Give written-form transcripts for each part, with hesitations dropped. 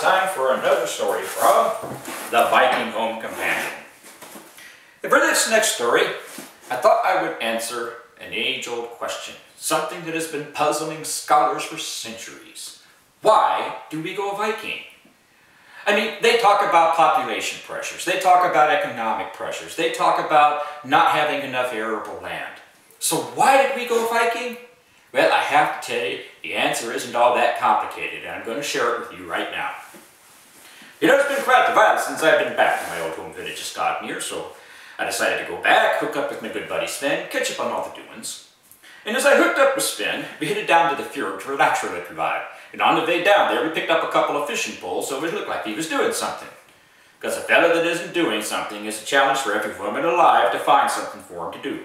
time for another story from the Viking Home Companion. And for this next story, I thought I would answer an age-old question, something that has been puzzling scholars for centuries. Why do we go Viking? I mean, they talk about population pressures, they talk about economic pressures, they talk about not having enough arable land. So why did we go Viking? Well, I have to tell you, the answer isn't all that complicated, and I'm going to share it with you right now. You know, it's been quite a while since I've been back to my old home village of Skotnir, so I decided to go back, hook up with my good buddy Sven, catch up on all the doings. And as I hooked up with Sven, we headed down to the fjord to relax for a little while. And on the way down there, we picked up a couple of fishing poles, so it looked like he was doing something. Because a fella that isn't doing something is a challenge for every woman alive to find something for him to do.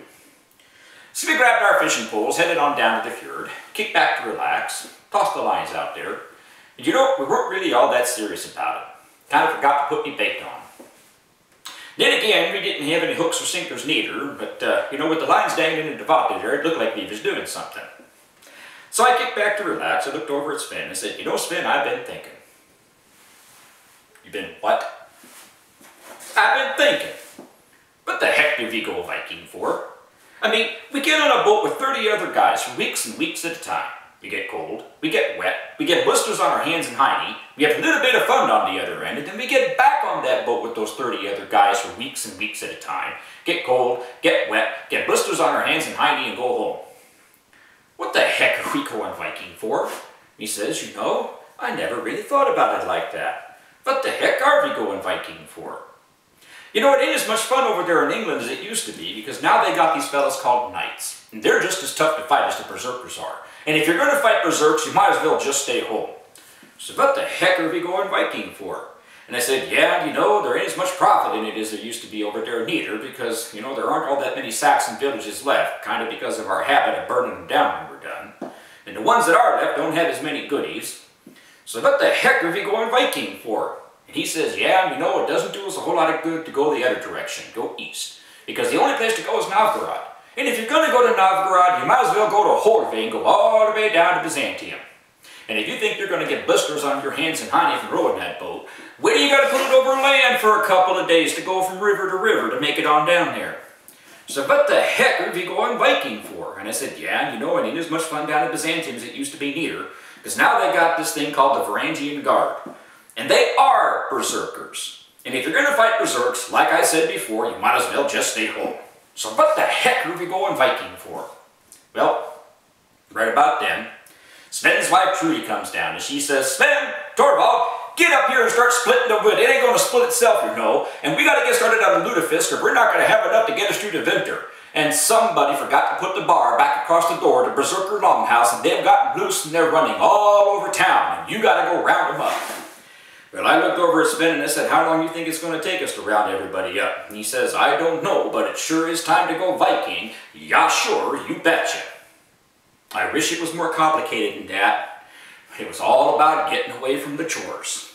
So we grabbed our fishing poles, headed on down to the fjord, kicked back to relax, tossed the lines out there. And you know, we weren't really all that serious about it. Kind of forgot to put me bait on. Then again, we didn't have any hooks or sinkers neither, but you know, with the lines dangling in the water there, it looked like we was doing something. So I kicked back to relax, I looked over at Sven and said, you know, Sven, I've been thinking. You been what? I've been thinking. What the heck do we go Viking for? I mean, we get on a boat with 30 other guys for weeks and weeks at a time. We get cold, we get wet, we get blisters on our hands and hiney, we have a little bit of fun on the other end, and then we get back on that boat with those 30 other guys for weeks and weeks at a time, get cold, get wet, get blisters on our hands and hiney, and go home. What the heck are we going Viking for? He says, you know, I never really thought about it like that. What the heck are we going Viking for? You know, it ain't as much fun over there in England as it used to be, because now they got these fellas called knights. And they're just as tough to fight as the berserkers are. And if you're going to fight berserks, you might as well just stay home. So what the heck are we going Viking for? And I said, yeah, you know, there ain't as much profit in it as there used to be over there neither, because, you know, there aren't all that many Saxon villages left, kind of because of our habit of burning them down when we're done. And the ones that are left don't have as many goodies. So what the heck are we going Viking for? And he says, yeah, you know, it doesn't do us a whole lot of good to go the other direction, go east. Because the only place to go is Novgorod. And if you're going to go to Novgorod, you might as well go to Horvey and go all the way down to Byzantium. And if you think you're going to get blisters on your hands and hiney from rowing that boat, where do you got to put it over land for a couple of days to go from river to river to make it on down there? So what the heck are we going Viking for? And I said, yeah, you know, it ain't as much fun down in Byzantium as it used to be neither, because now they got this thing called the Varangian Guard. And they are berserkers. And if you're going to fight berserks, like I said before, you might as well just stay home. So what the heck are we going Viking for? Well, right about then, Sven's wife Trudy comes down and she says, Sven, Torvald, get up here and start splitting the wood. It ain't going to split itself, you know. And we got to get started on the lutefisk or we're not going to have enough to get us through the winter. And somebody forgot to put the bar back across the door to Berserker Longhouse and they've gotten loose and they're running all over town and you got to go round them up. Well, I looked over at Sven and I said, how long do you think it's going to take us to round everybody up? And he says, I don't know, but it sure is time to go Viking. Yeah, sure, you betcha. I wish it was more complicated than that, but it was all about getting away from the chores.